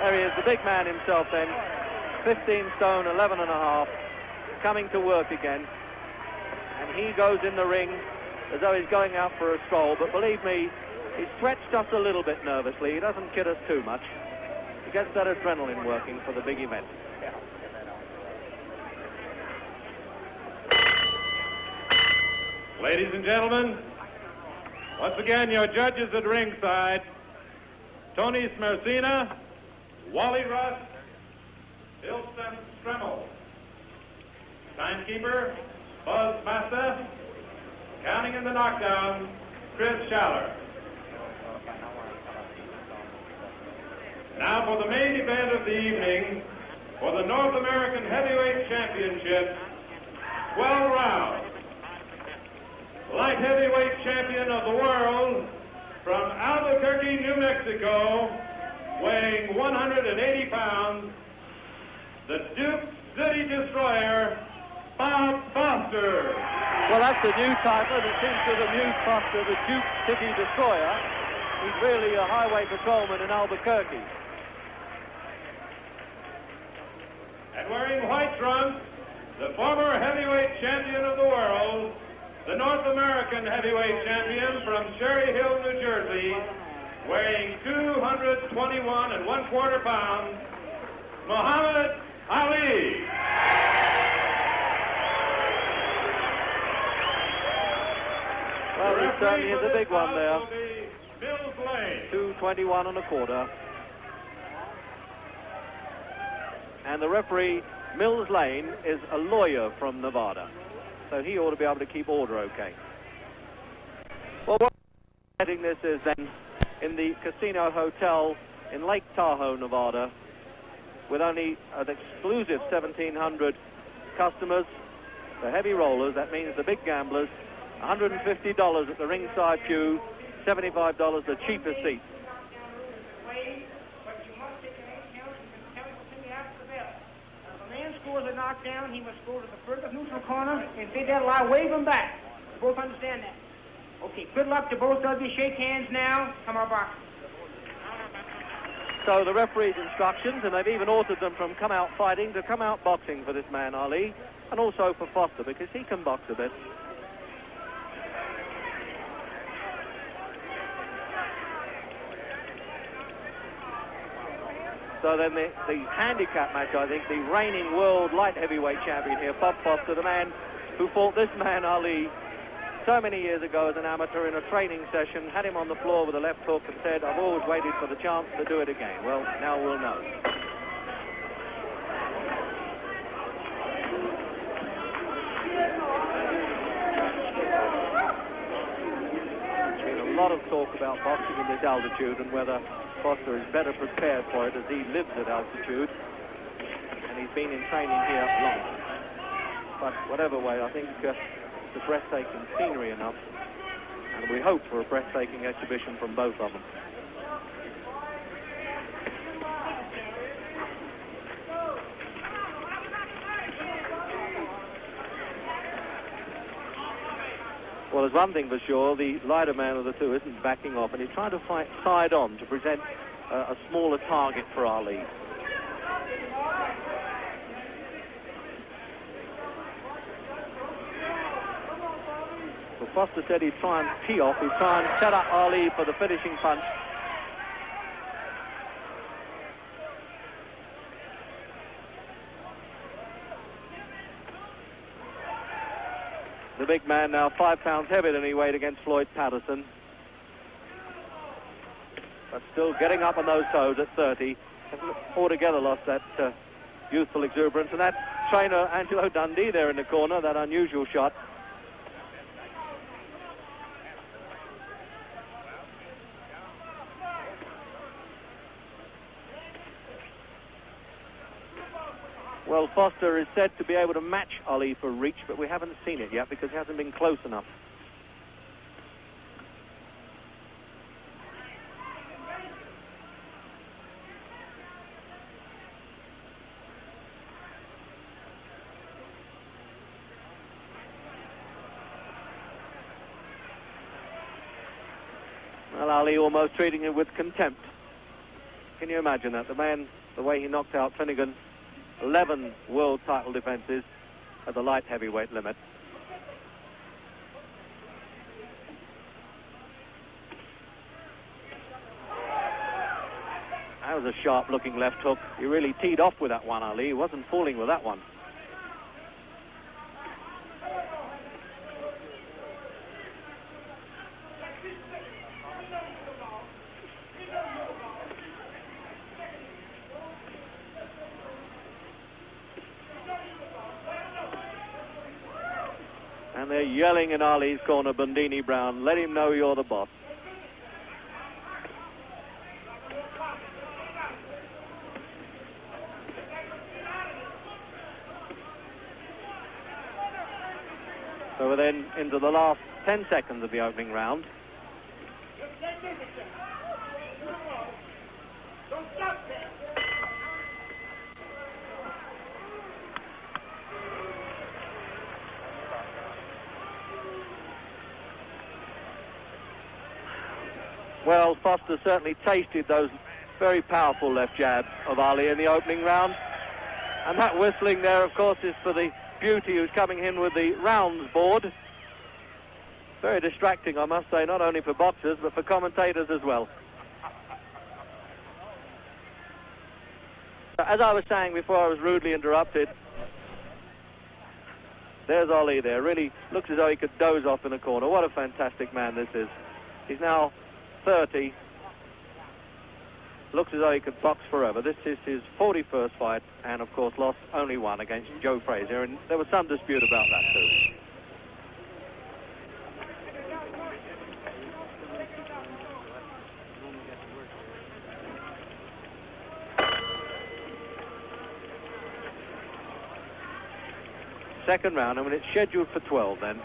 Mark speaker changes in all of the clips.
Speaker 1: There he is, the big man himself then, 15 stone, 11 and a half, coming to work again. And he goes in the ring as though he's going out for a stroll, but believe me, he stretched just a little bit nervously. He doesn't kid us too much. He gets that adrenaline working for the big event.
Speaker 2: Ladies and gentlemen, once again, your judges at ringside, Tony Smersina, Wally Russ, Bill Stremmel. Timekeeper, Buzz Massa. Counting in the knockdown, Chris Schaller. Now for the main event of the evening, for the North American Heavyweight Championship, 12 rounds. Light heavyweight champion of the world from Albuquerque, New Mexico, weighing 180 pounds, the Duke City Destroyer, Bob Foster.
Speaker 1: Well, that's the new title that seems to have amused Foster, the Duke City Destroyer. He's really a highway patrolman in Albuquerque.
Speaker 2: And wearing white trunks, the former heavyweight champion of the world, the North American heavyweight champion from Cherry Hill, New Jersey, weighing 221 1/4 pounds, Muhammad Ali.
Speaker 1: Well, he certainly is a big one there.
Speaker 2: Mills Lane.
Speaker 1: 221 1/4. And the referee, Mills Lane, is a lawyer from Nevada. So he ought to be able to keep order okay. Well, what setting this is then in the Casino Hotel in Lake Tahoe, Nevada, with only an exclusive 1,700 customers, the heavy rollers, that means the big gamblers, $150 at the ringside pew, $75 the cheapest seat.
Speaker 3: Scores a knockdown, he must go to the furthest neutral corner, and if they don't lie, wave him back. You both understand that? Okay, good luck to both of you. Shake hands now. Come on, box.
Speaker 1: So the referee's instructions, and they've even altered them from come out fighting to come out boxing for this man, Ali, and also for Foster, because he can box a bit. So then the handicap match, I think, the reigning world light heavyweight champion here, Bob Foster, the man who fought this man, Ali, so many years ago as an amateur in a training session, had him on the floor with a left hook and said, I've always waited for the chance to do it again. Well, now we'll know. There's been a lot of talk about boxing in this altitude and whether Foster is better prepared for it as he lives at altitude, and he's been in training here long. But whatever way, I think it's a breathtaking scenery enough, and we hope for a breathtaking exhibition from both of them. Well, there's one thing for sure, the lighter man of the two isn't backing off, and he's trying to fight side on to present a smaller target for Ali. Well, Foster said he'd try and tee off, he'd try and set up Ali for the finishing punch. The big man now 5 pounds heavier than he weighed against Floyd Patterson. But still getting up on those toes at 30. Hasn't altogether lost that youthful exuberance. And that trainer, Angelo Dundee, there in the corner, that unusual shot. Well, Foster is said to be able to match Ali for reach, but we haven't seen it yet because he hasn't been close enough. Well, Ali almost treating him with contempt. Can you imagine that? The man, the way he knocked out Finnegan, 11 world title defenses at the light heavyweight limit. That was a sharp-looking left hook. He really teed off with that one, Ali. He wasn't fooling with that one. And they're yelling in Ali's corner, Bandini Brown, let him know you're the boss. So we're then into the last 10 seconds of the opening round. Well, Foster certainly tasted those very powerful left jabs of Ali in the opening round. And that whistling there, of course, is for the beauty who's coming in with the rounds board. Very distracting, I must say, not only for boxers, but for commentators as well. As I was saying before I was rudely interrupted, there's Ali there. Really looks as though he could doze off in a corner. What a fantastic man this is. He's now 30. Looks as though he could box forever. This is his 41st fight, and of course lost only one against Joe Frazier, and there was some dispute about that too. Second round, I mean, it's scheduled for 12 then.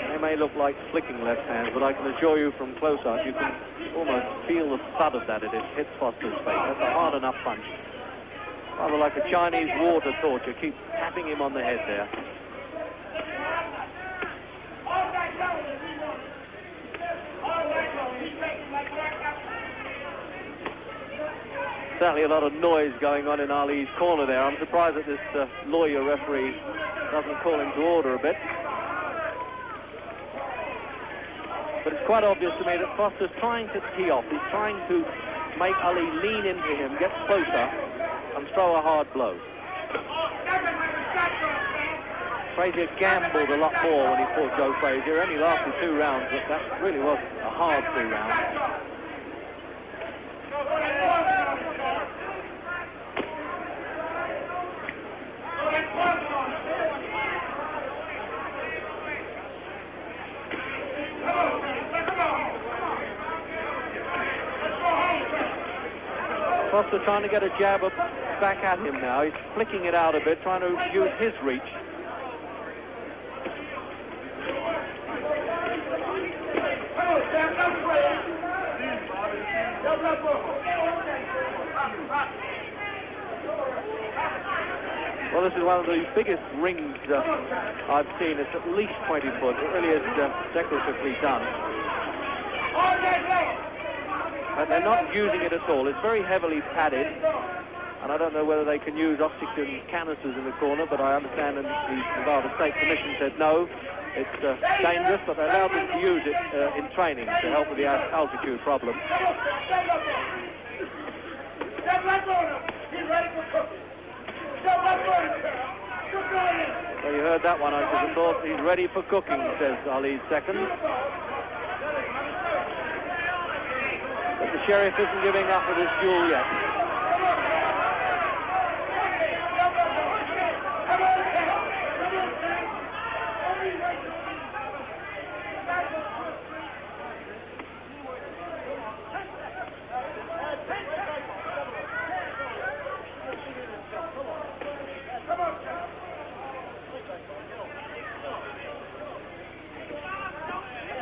Speaker 1: They may look like flicking left hands, but I can assure you from close up, you can almost feel the thud of that as it hits Foster's face. That's a hard enough punch. Rather like a Chinese water torture, keep tapping him on the head there. Certainly a lot of noise going on in Ali's corner there. I'm surprised that this lawyer referee doesn't call him to order a bit. But it's quite obvious to me that Foster's trying to tee off. He's trying to make Ali lean into him, get closer, and throw a hard blow. Frazier gambled a lot more when he fought Joe Frazier. It only lasted 2 rounds, but that really was a hard 2 rounds. Foster trying to get a jab up back at him now. He's flicking it out a bit, trying to use his reach. Well, this is one of the biggest rings I've seen. It's at least 20 foot. It really is decoratively done. But they're not using it at all. It's very heavily padded, and I don't know whether they can use oxygen canisters in the corner, but I understand that the Nevada State Commission said no, it's dangerous, but they allowed them to use it in training to help with the altitude problem. So you heard that one, I should have thought. He's ready for cooking, says Ali's second. But the sheriff isn't giving up for this duel yet.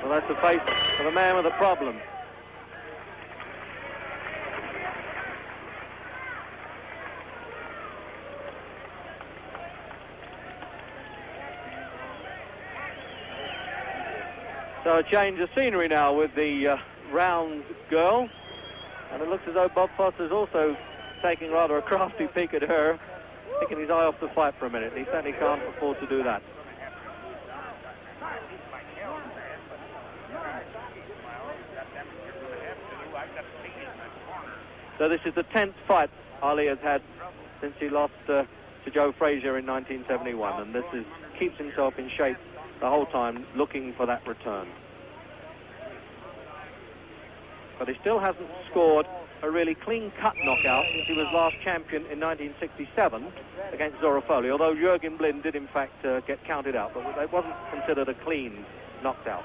Speaker 1: Well, that's the face of a man with a problem. So a change of scenery now with the round girl. And it looks as though Bob Foster's also taking rather a crafty peek at her, taking his eye off the fight for a minute. He certainly can't afford to do that. So this is the 10th fight Ali has had since he lost to Joe Frazier in 1971, and this keeps himself in shape the whole time, looking for that return. But he still hasn't scored a really clean-cut knockout since he was last champion in 1967 against Zorafoli, although Jürgen Blind did in fact get counted out, but it wasn't considered a clean knockout.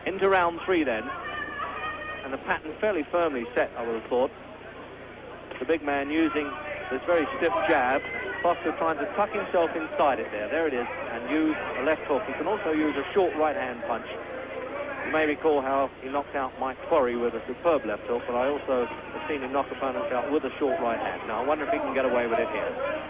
Speaker 1: Into round 3 then, and the pattern fairly firmly set, I would have thought. The big man using this very stiff jab, Foster trying to tuck himself inside it there it is, and use a left hook. He can also use a short right-hand punch. You may recall how he knocked out Mike Quarry with a superb left hook, but I also have seen him knock opponents out with a short right hand. Now, I wonder if he can get away with it here.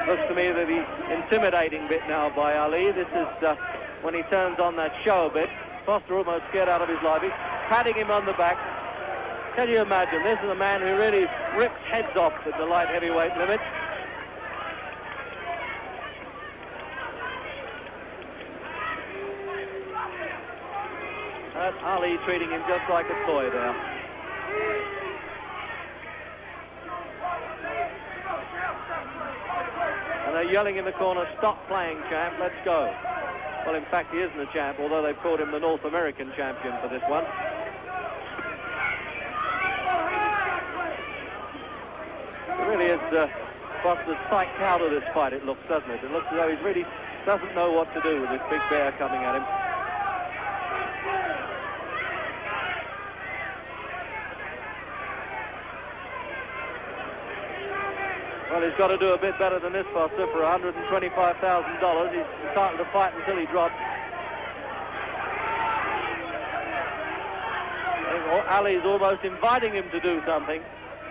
Speaker 1: Looks to me that he's intimidating bit now by Ali. This is when he turns on that show a bit. Foster almost scared out of his life. He's patting him on the back. Can you imagine? This is a man who really rips heads off at the light heavyweight limit. That's Ali treating him just like a toy there. And they're yelling in the corner, "Stop playing, champ, let's go." Well, in fact, he isn't a champ, although they've called him the North American champion for this one. It really is Foster's psyched out of this fight, it looks, doesn't it? It looks as though he really doesn't know what to do with this big bear coming at him. Well, he's got to do a bit better than this, Foster, for $125,000. He's entitled to fight until he drops. Ali's almost inviting him to do something.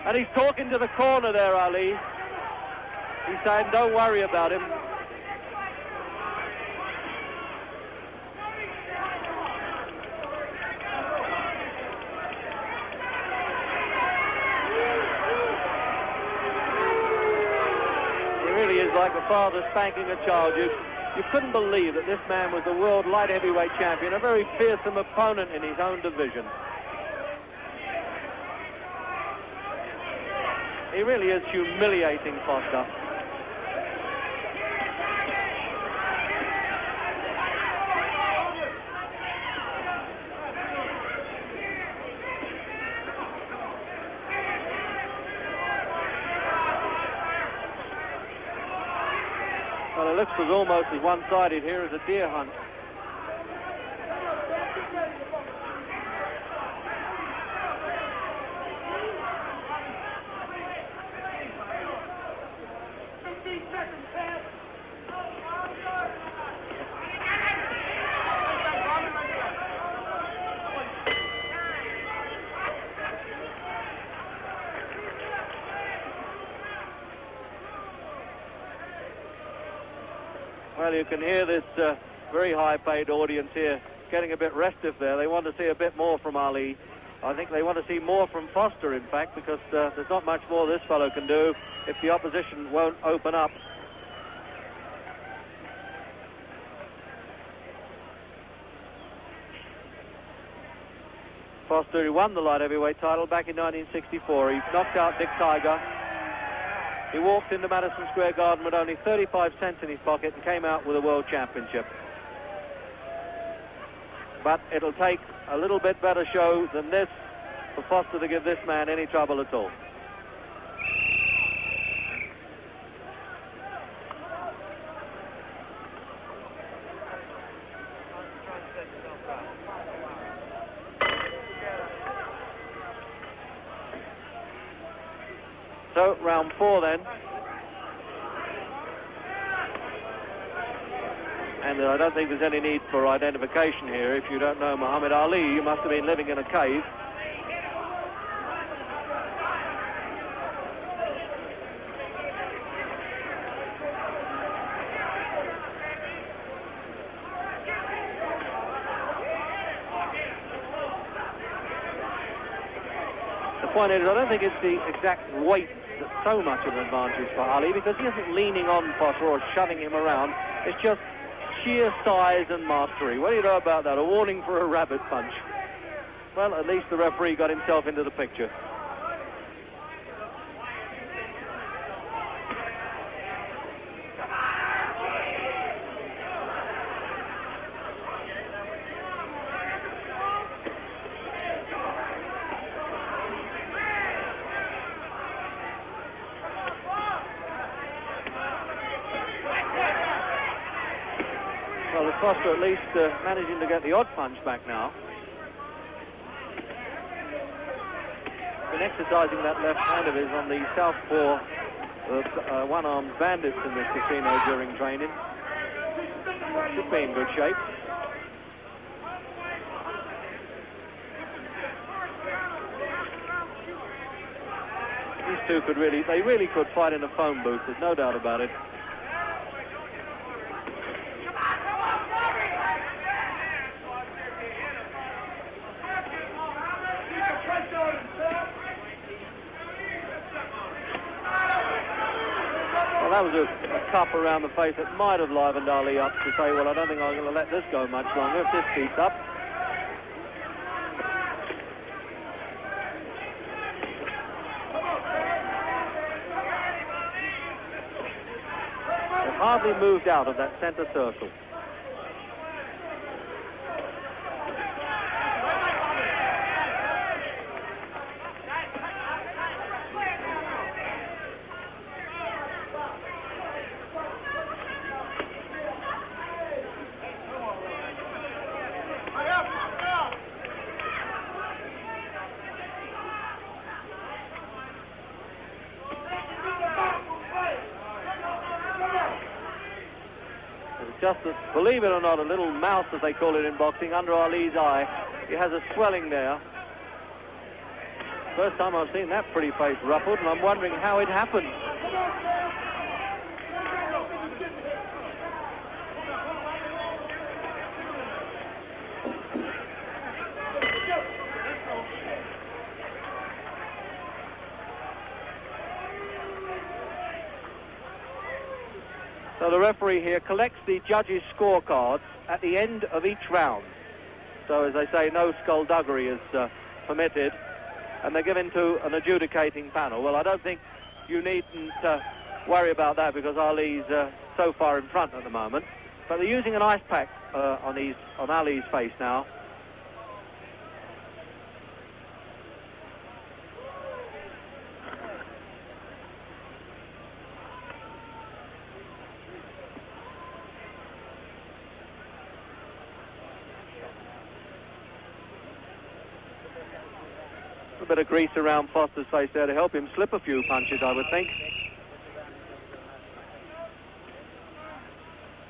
Speaker 1: And he's talking to the corner there, Ali. He's saying, don't worry about him. Is like a father spanking a child. You couldn't believe that this man was the world light heavyweight champion, a very fearsome opponent in his own division. He really is humiliating Foster. Well, it looks as almost as one-sided here as a deer hunt. Well, you can hear this very high-paid audience here getting a bit restive there. They want to see a bit more from Ali. I think they want to see more from Foster, in fact, because there's not much more this fellow can do if the opposition won't open up. Foster, who won the light heavyweight title back in 1964. He knocked out Dick Tiger. He walked into Madison Square Garden with only 35 cents in his pocket and came out with a world championship. But it'll take a little bit better show than this for Foster to give this man any trouble at all. So, round 4 then. And I don't think there's any need for identification here. If you don't know Muhammad Ali, you must have been living in a cave. The point is, I don't think it's the exact weight that's so much of an advantage for Ali, because he isn't leaning on Potter or shoving him around. It's just sheer size and mastery. What do you know about that? A warning for a rabbit punch. Well, at least the referee got himself into the picture. Well, the Foster at least managing to get the odd punch back now. Been exercising that left hand of his on the southpaw of one-armed bandits in this casino during training. Should be in good shape. These two could really could fight in a phone booth, there's no doubt about it. That was a cup around the face that might have livened Ali up to say, well, I don't think I'm going to let this go much longer if this keeps up. They've hardly moved out of that centre circle. Just, believe it or not, a little mouse, as they call it in boxing, under Ali's eye. He has a swelling there. First time I've seen that pretty face ruffled, and I'm wondering how it happened. So the referee here collects the judges' scorecards at the end of each round. So, as they say, no skullduggery is permitted, and they're given to an adjudicating panel. Well, I don't think you needn't worry about that because Ali's so far in front at the moment. But they're using an ice pack on Ali's face now. A bit of grease around Foster's face there to help him slip a few punches, I would think.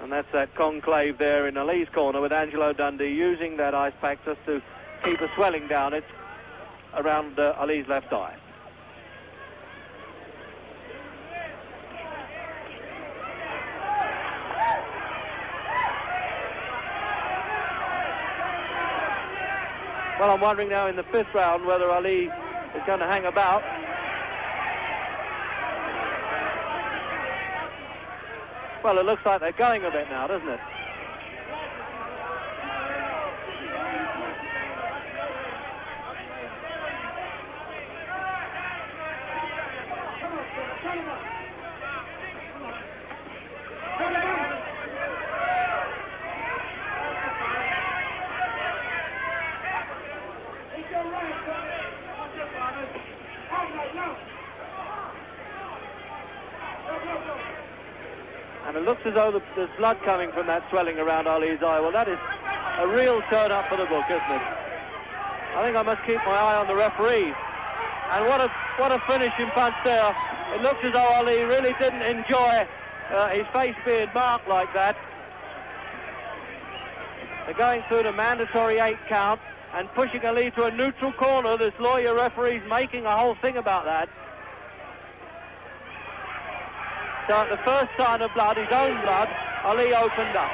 Speaker 1: And that's that conclave there in Ali's corner with Angelo Dundee using that ice pack just to keep the swelling down. It's around Ali's left eye. Well, I'm wondering now in the 5th round whether Ali is going to hang about. Well, it looks like they're going a bit now, doesn't it? And it looks as though there's blood coming from that swelling around Ali's eye. Well, that is a real turn up for the book, isn't it? I think I must keep my eye on the referee. And what a finishing punch there It looked as though Ali really didn't enjoy his face being marked like that. They're going through the mandatory 8 count and pushing Ali to a neutral corner. This lawyer referee's making a whole thing about that. So at the first sign of blood, his own blood, Ali opened up.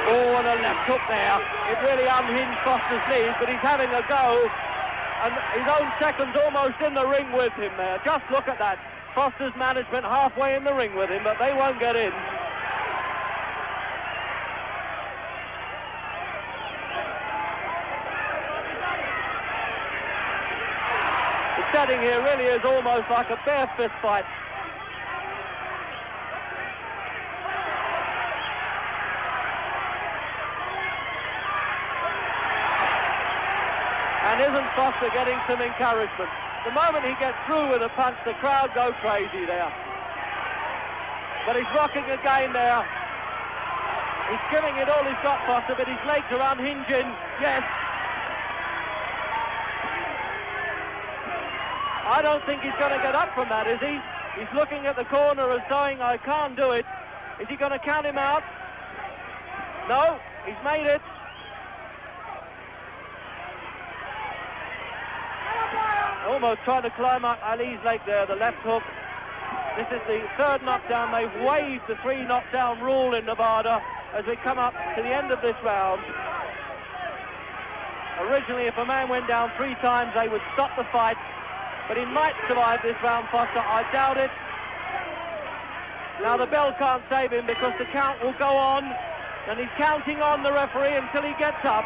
Speaker 1: Oh, and a left hook there. It really unhinged Foster's knees, but he's having a go. And his own second's almost in the ring with him there. Just look at that. Foster's management halfway in the ring with him, but they won't get in. The setting here really is almost like a bare fist fight. And isn't Foster getting some encouragement? The moment he gets through with a punch, the crowd go crazy there. But he's rocking again there. He's giving it all he's got, Foster, but his legs are unhinging. Yes. I don't think he's going to get up from that, is he? He's looking at the corner and saying, I can't do it. Is he going to count him out? No, he's made it. Almost trying to climb up Ali's leg there, the left hook. This is the third knockdown. They've waived the 3 knockdown rule in Nevada as we come up to the end of this round. Originally, if a man went down 3 times, they would stop the fight. But he might survive this round, Foster. I doubt it. Now the bell can't save him because the count will go on. And he's counting on the referee until he gets up.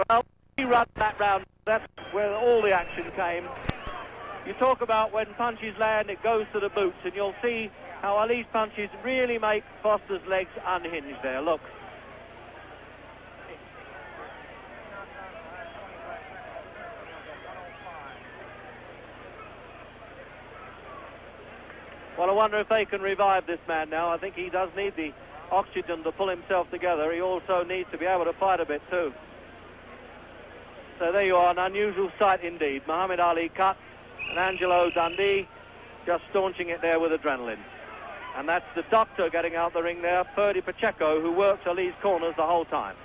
Speaker 1: Well, he ran that round. That's where all the action came. You talk about when punches land, it goes to the boots, and you'll see how Ali's punches really make Foster's legs unhinged there. Look. Well, I wonder if they can revive this man now. I think he does need the oxygen to pull himself together. He also needs to be able to fight a bit too. So there you are, an unusual sight indeed. Muhammad Ali cut, and Angelo Dundee just staunching it there with adrenaline. And that's the doctor getting out the ring there, Ferdy Pacheco, who works Ali's corners the whole time.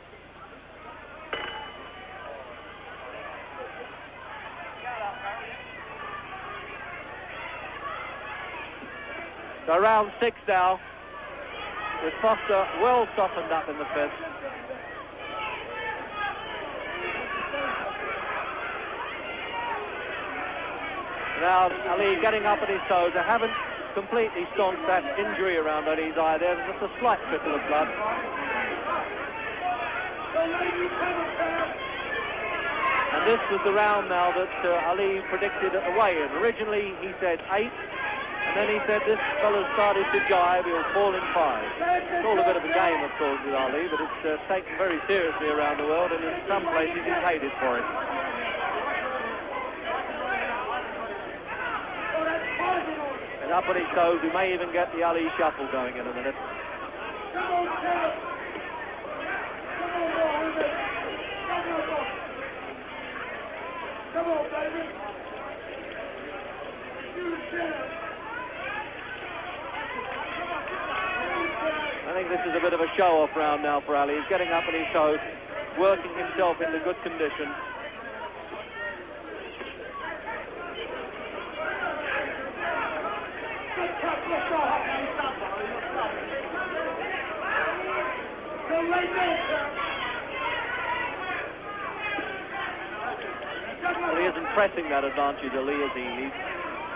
Speaker 1: So round 6 now, with Foster well softened up in the fifth. Now Ali getting up at his toes. They haven't completely staunched that injury around Ali's eye there. There's just a slight trickle of blood. And this was the round now that Ali predicted at the weigh-in. Originally he said 8, and then he said this fellow started to jive, he'll fall in 5. It's all a bit of a game, of course, with Ali, but it's taken very seriously around the world, and in some places he's hated for it. And up on his toes, we may even get the Ali shuffle going in a minute.
Speaker 2: Come on, baby.
Speaker 1: I think this is a bit of a show-off round now for Ali. He's getting up on his toes, working himself into good condition. Well, he isn't pressing that advantage, Ali, is he?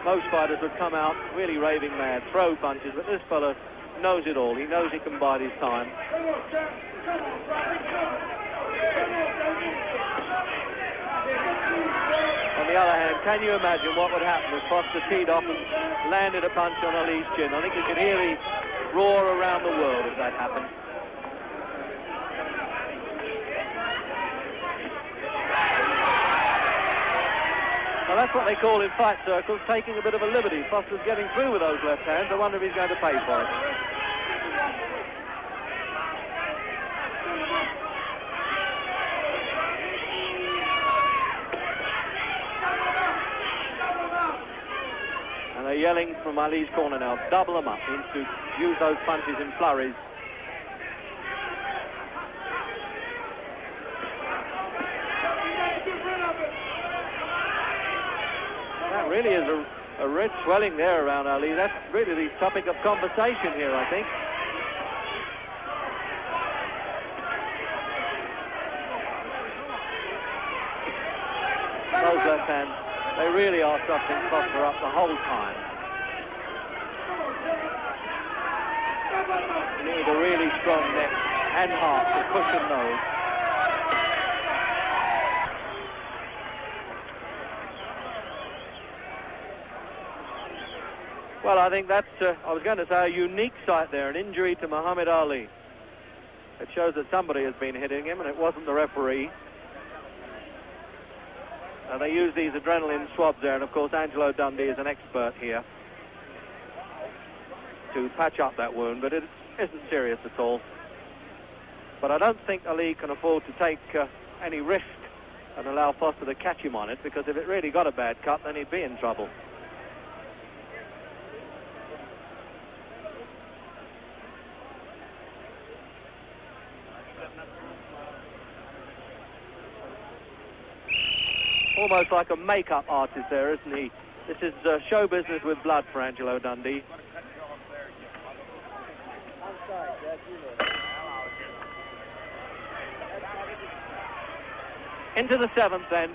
Speaker 1: Most fighters would come out really raving mad, throw punches, but this fella knows it all. He knows he can bide his time. On the other hand, can you imagine what would happen if Foster teed off and landed a punch on Ali's chin? I think you could hear the roar around the world if that happened. Well, That's what they call in fight circles taking a bit of a liberty. Foster's getting through with those left hands. I wonder if he's going to pay for it. And they're yelling from Ali's corner now, double them up, means to use those punches in flurries. That really is a red swelling there around Ali. That's really the topic of conversation here, I think. Those left hands, they really are suffering Foster up the whole time. You need a really strong neck and heart to cushion those. Well, I think that's, I was going to say, a unique sight there, an injury to Muhammad Ali. It shows that somebody has been hitting him, and it wasn't the referee. They use these adrenaline swabs there, and of course Angelo Dundee is an expert here to patch up that wound, but it isn't serious at all. But I don't think Ali can afford to take any risk and allow Foster to catch him on it, because if it really got a bad cut, then he'd be in trouble. Almost like a makeup artist there, isn't he? This is show business with blood for Angelo Dundee. Into the seventh then.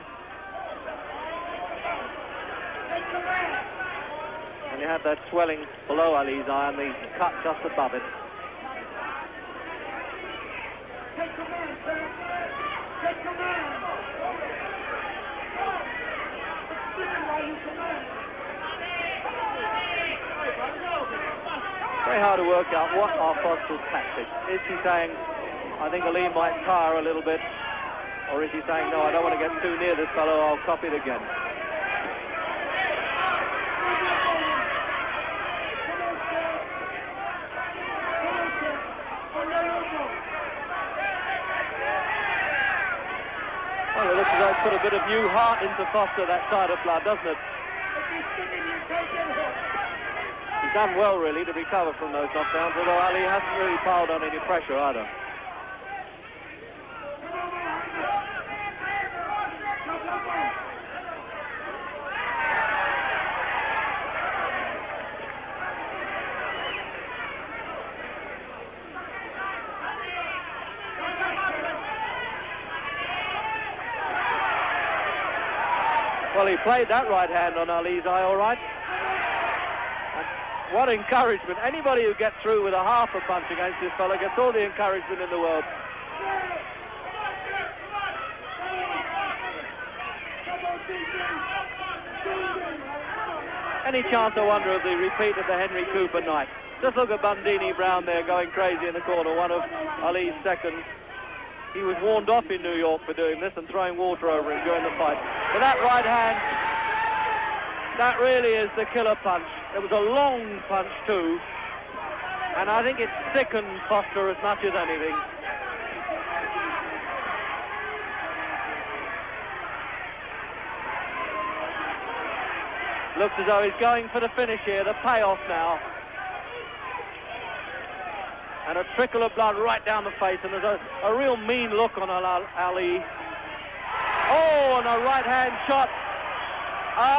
Speaker 1: And you have that swelling below Ali's eye and the cut just above it.
Speaker 3: Take command, sir. Take command.
Speaker 1: Very hard to work out what are Foster's tactics. Is he saying, I think Ali might tire a little bit, or is he saying, no, I don't want to get too near this fellow, I'll cop it again? Well, it looks as though it's put a bit of new heart into Foster, that side of blood, doesn't it? He's done well, really, to recover from those knockdowns, although Ali hasn't really piled on any pressure either. Well, he played that right hand on Ali's eye all right. And what encouragement. Anybody who gets through with a half a punch against this fellow gets all the encouragement in the world. Any chance, I wonder, of the repeat of the Henry Cooper night? Just look at Bundini Brown there going crazy in the corner, one of Ali's seconds. He was warned off in New York for doing this and throwing water over him during the fight. But that right hand, that really is the killer punch. It was a long punch too, and I think it sickened Foster as much as anything. Looks as though he's going for the finish here, the payoff now. And a trickle of blood right down the face, and there's a real mean look on Ali. Oh, and a right-hand shot.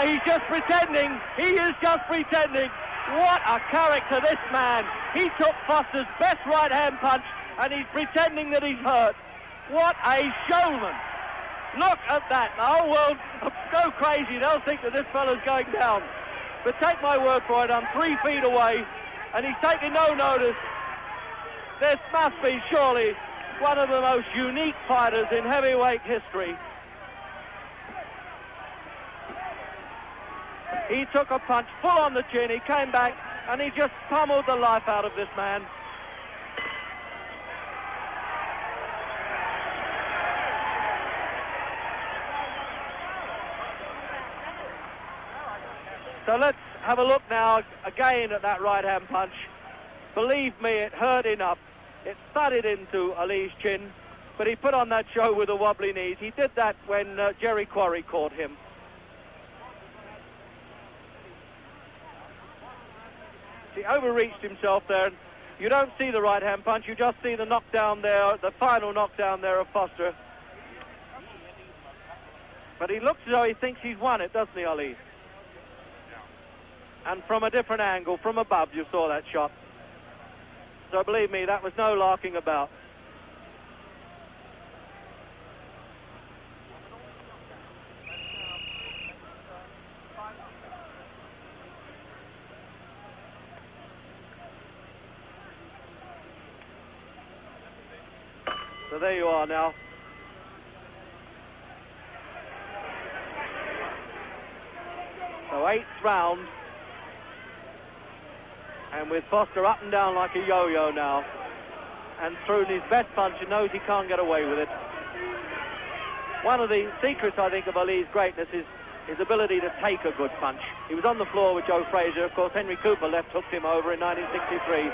Speaker 1: He's just pretending. He is just pretending. What a character, this man. He took Foster's best right-hand punch, and he's pretending that he's hurt. What a showman. Look at that. The whole world will go crazy. They'll think that this fellow's going down. But take my word for it, I'm 3 feet away, and he's taking no notice. This must be surely one of the most unique fighters in heavyweight history. He took a punch full on the chin, he came back, and he just pummeled the life out of this man. So let's have a look now again at that right-hand punch. Believe me, it hurt enough. It thudded into Ali's chin, but he put on that show with the wobbly knees. He did that when Jerry Quarry caught him. He overreached himself there. You don't see the right-hand punch, you just see the knockdown there, the final knockdown there of Foster. But he looks as though he thinks he's won it, doesn't he, Ali? And from a different angle, from above, you saw that shot. So believe me, that was no larking about. So there you are now. So 8th round. And with Foster up and down like a yo-yo now. And through his best punch, he knows he can't get away with it. One of the secrets, I think, of Ali's greatness is his ability to take a good punch. He was on the floor with Joe Frazier. Of course, Henry Cooper left-hooked him over in 1963.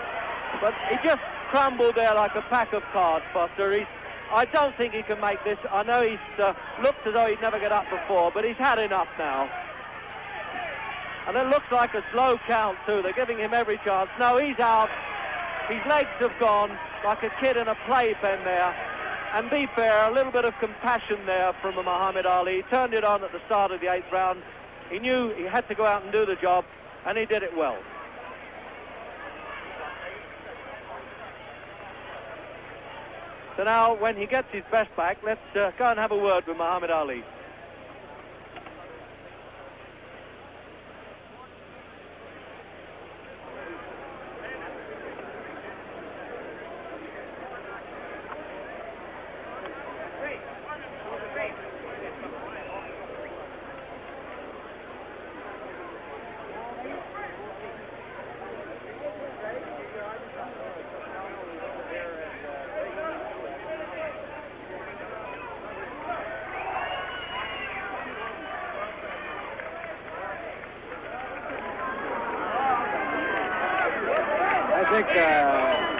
Speaker 1: But he just crumbled there like a pack of cards, Foster. I don't think he can make this. I know he's looked as though he'd never get up before, but he's had enough now. And it looks like a slow count, too. They're giving him every chance. No, he's out. His legs have gone like a kid in a playpen there. And be fair, a little bit of compassion there from Muhammad Ali. He turned it on at the start of the 8th round. He knew he had to go out and do the job, and he did it well. So now, when he gets his best back, let's go and have a word with Muhammad Ali.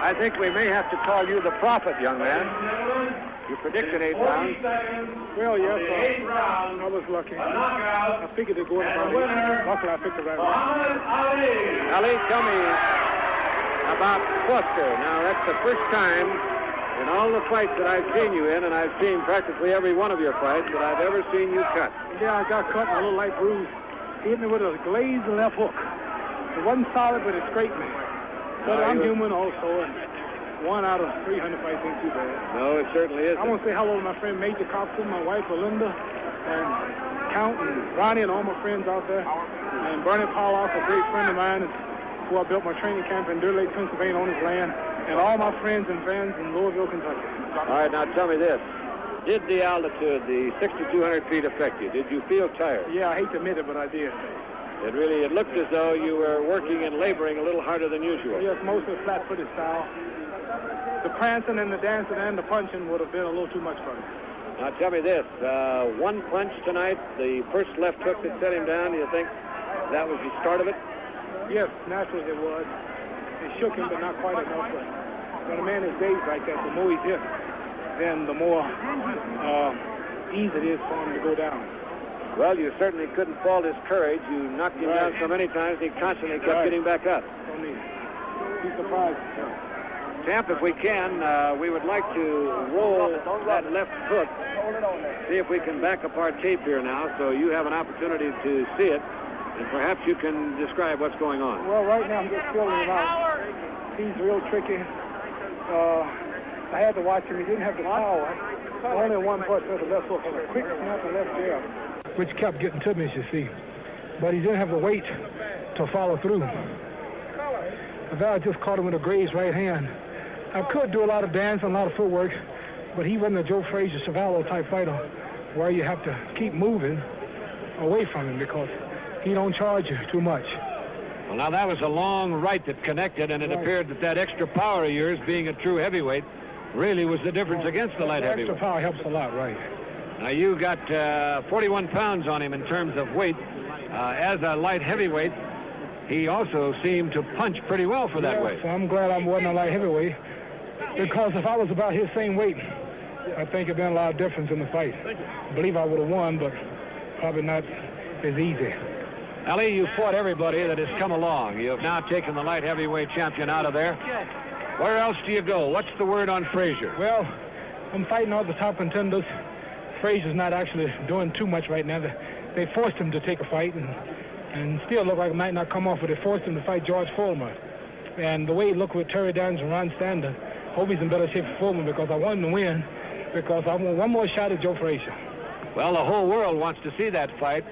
Speaker 4: I think we may have to call you the prophet, young man. You predicted 8 rounds.
Speaker 5: Well, yes, I was lucky. I figured it'd go in about 8. Luckily, I picked the right one.
Speaker 4: Ali, tell me about Foster. Now, that's the first time in all the fights that I've seen you in, and I've seen practically every one of your fights, that I've ever seen you cut.
Speaker 5: Yeah, I got cut and a little light bruise. He hit me with a glazed left hook. It wasn't solid, but it scraped me. But I'm human also, and 1 out of 300 fights ain't too bad.
Speaker 4: No, it certainly isn't.
Speaker 5: I want to say hello to my friend Major Coxon, my wife Belinda, and Count and Ronnie and all my friends out there. And Bernie Pauloff, a great friend of mine, who I built my training camp in Deer Lake, Pennsylvania on his land. And all my friends and fans in Louisville, Kentucky.
Speaker 4: All right, now tell me this. Did the altitude, the 6,200 feet, affect you? Did you feel tired?
Speaker 5: Yeah, I hate to admit it, but I did.
Speaker 4: It looked as though you were working and laboring a little harder than usual.
Speaker 5: Yes, mostly flat-footed style. The prancing and the dancing and the punching would have been a little too much for me.
Speaker 4: Now tell me this, one punch tonight, the first left hook that set him down, do you think that was the start of it?
Speaker 5: Yes, naturally it was. It shook him, but not quite enough. But when a man is dazed like that, the more he hits, then the more easy it is for him to go down.
Speaker 4: Well, you certainly couldn't fault his courage. You knocked him down so many times, he constantly kept getting back up.
Speaker 5: Only be surprised.
Speaker 4: Champ, if we can, we would like to roll that left hook. See if we can back up our tape here now, so you have an opportunity to see it, and perhaps you can describe what's going on.
Speaker 5: Well, right now I'm just feeling him out. He's real tricky. I had to watch him. He didn't have the power. Only one punch of the left hook, and a quick snap and left jab, which kept getting to me, as you see. But he didn't have the weight to follow through. I just caught him with a grazed right hand. I could do a lot of dancing, a lot of footwork, but he wasn't a Joe Frazier, Savallo type fighter where you have to keep moving away from him because he don't charge you too much.
Speaker 4: Well, now that was a long right that connected, and it appeared that extra power of yours, being a true heavyweight, really was the difference against the light heavyweight.
Speaker 5: Extra power helps a lot, right.
Speaker 4: Now, you got 41 pounds on him in terms of weight. As a light heavyweight, he also seemed to punch pretty well for that weight.
Speaker 5: So I'm glad I wasn't a light heavyweight, because if I was about his same weight, I think it'd been a lot of difference in the fight. I believe I would have won, but probably not as easy.
Speaker 4: Ali, you fought everybody that has come along. You have now taken the light heavyweight champion out of there. Where else do you go? What's the word on Frazier?
Speaker 5: Well, I'm fighting all the top contenders. Frazier's not actually doing too much right now. They forced him to take a fight, and still look like it might not come off, but they forced him to fight George Foreman. And the way he looked with Terry Downs and Ron Stander, hope he's in better shape for Foreman, because I want him to win, because I want one more shot at Joe Frazier.
Speaker 4: Well, the whole world wants to see that fight.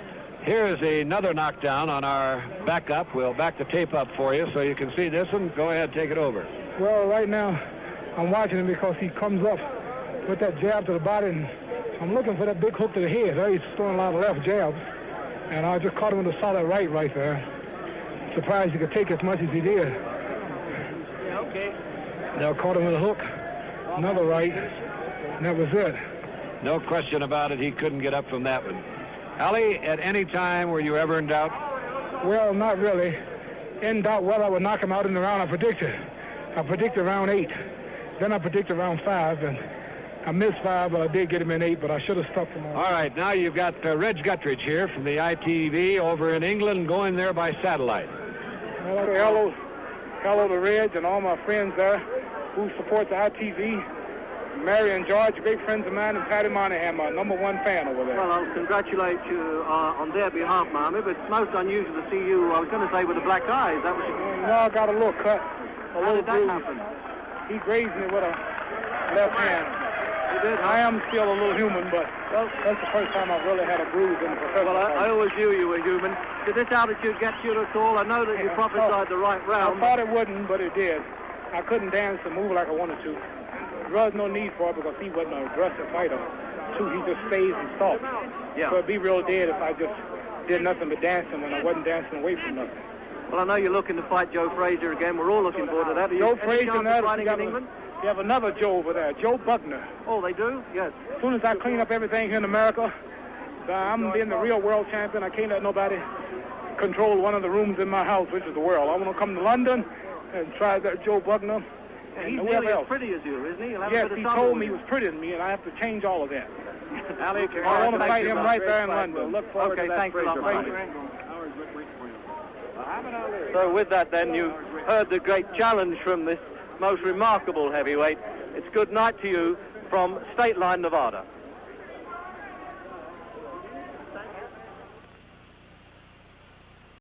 Speaker 4: Here is another knockdown on our backup. We'll back the tape up for you so you can see this one. Go ahead, take it over.
Speaker 5: Well, right now, I'm watching him because he comes up with that jab to the body, and I'm looking for that big hook to the head. He's throwing a lot of left jabs, and I just caught him with a solid right there. Surprised he could take as much as he did.
Speaker 1: Okay.
Speaker 5: Now caught him with a hook, another right, and that was it.
Speaker 4: No question about it, he couldn't get up from that one. Ali, at any time were you ever in doubt?
Speaker 5: Well, not really. In doubt whether I would knock him out in the round I predicted. I predicted round 8. Then I predicted round 5, and I missed 5, but I did get him in 8, but I should have stuck him on.
Speaker 4: All right, now you've got Reg Guttridge here from the ITV over in England, going there by satellite.
Speaker 5: Well, hello to Reg and all my friends there who support the ITV. Mary and George, great friends of mine, and Patty Monahan, my #1 fan over there.
Speaker 1: Well, I'll congratulate you on their behalf, Marmy, but it's most unusual to see you, I was going to say, with a black eye. Is that what you...
Speaker 5: No, I got a little cut,
Speaker 1: How did that happen?
Speaker 5: He grazed me with a left hand.
Speaker 1: You did, huh?
Speaker 5: I am still a little human, but that's the first time I've really had a bruise in the professional
Speaker 1: Well, I
Speaker 5: fight.
Speaker 1: always knew you were human. Did this altitude get you at all? I know that you prophesied the right round.
Speaker 5: I thought it wouldn't, but it did. I couldn't dance and move like I wanted to. There was no need for it because he wasn't an aggressive fighter. He just stays and stalks.
Speaker 1: Yeah.
Speaker 5: So it'd be real dead if I just did nothing but dancing when I wasn't dancing away from nothing.
Speaker 1: Well, I know you're looking to fight Joe Frazier again. We're all looking forward to that.
Speaker 5: Joe Frazier and that,
Speaker 1: fighting in England?
Speaker 5: you have another Joe over there, Joe Buckner.
Speaker 1: Oh, they do? Yes.
Speaker 5: As soon as I clean up everything here in America, I'm being the real world champion. I can't let nobody control one of the rooms in my house, which is the world. I want to come to London and try that Joe Buckner.
Speaker 1: And he's nearly as pretty as you, isn't he?
Speaker 5: Yes, he told me he was prettier than me, and I have to change all of that.
Speaker 1: Ali,
Speaker 5: I want to fight him right there in London. Look forward to that.
Speaker 1: Thanks a lot,
Speaker 5: Thank
Speaker 1: Marty.
Speaker 5: you.
Speaker 1: So with that, then, you heard the great challenge from this most remarkable heavyweight. It's good night to you from Stateline, Nevada.